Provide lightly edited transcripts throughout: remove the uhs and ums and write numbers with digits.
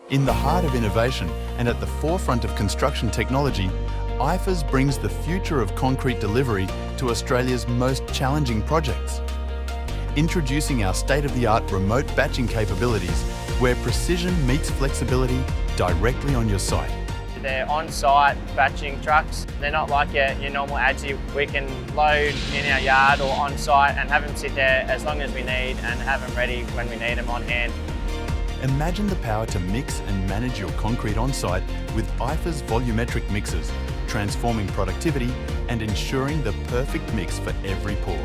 In the heart of innovation and at the forefront of construction technology, Eifers brings the future of concrete delivery to Australia's most challenging projects. Introducing our state-of-the-art remote batching capabilities, where precision meets flexibility directly on your site. They're on-site batching trucks. They're not like your normal adzi. We can load in our yard or on-site and have them sit there as long as we need and have them ready when we need them on hand. Imagine the power to mix and manage your concrete on-site with Eifers volumetric mixers, transforming productivity and ensuring the perfect mix for every pour.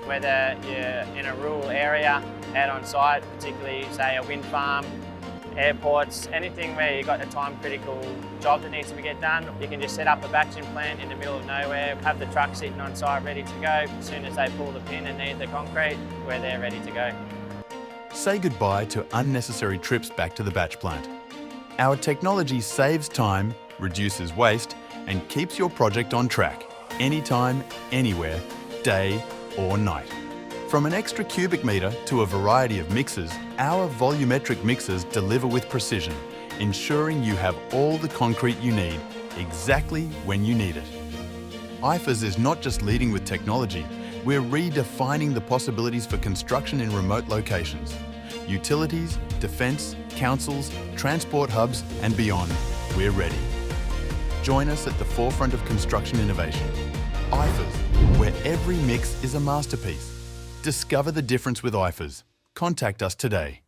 Whether you're in a rural area, out on site, particularly say a wind farm, airports, anything where you've got a time-critical job that needs to get done, you can just set up a batching plant in the middle of nowhere, have the truck sitting on site ready to go. As soon as they pull the pin and need the concrete, we're there ready to go. Say goodbye to unnecessary trips back to the batch plant. Our technology saves time, reduces waste, and keeps your project on track, anytime, anywhere, day or night. From an extra cubic metre to a variety of mixers, our volumetric mixers deliver with precision, ensuring you have all the concrete you need, exactly when you need it. Eifers is not just leading with technology, we're redefining the possibilities for construction in remote locations. Utilities, defence, councils, transport hubs and beyond, we're ready. Join us at the forefront of construction innovation. Eifers, where every mix is a masterpiece. Discover the difference with Eifers. Contact us today.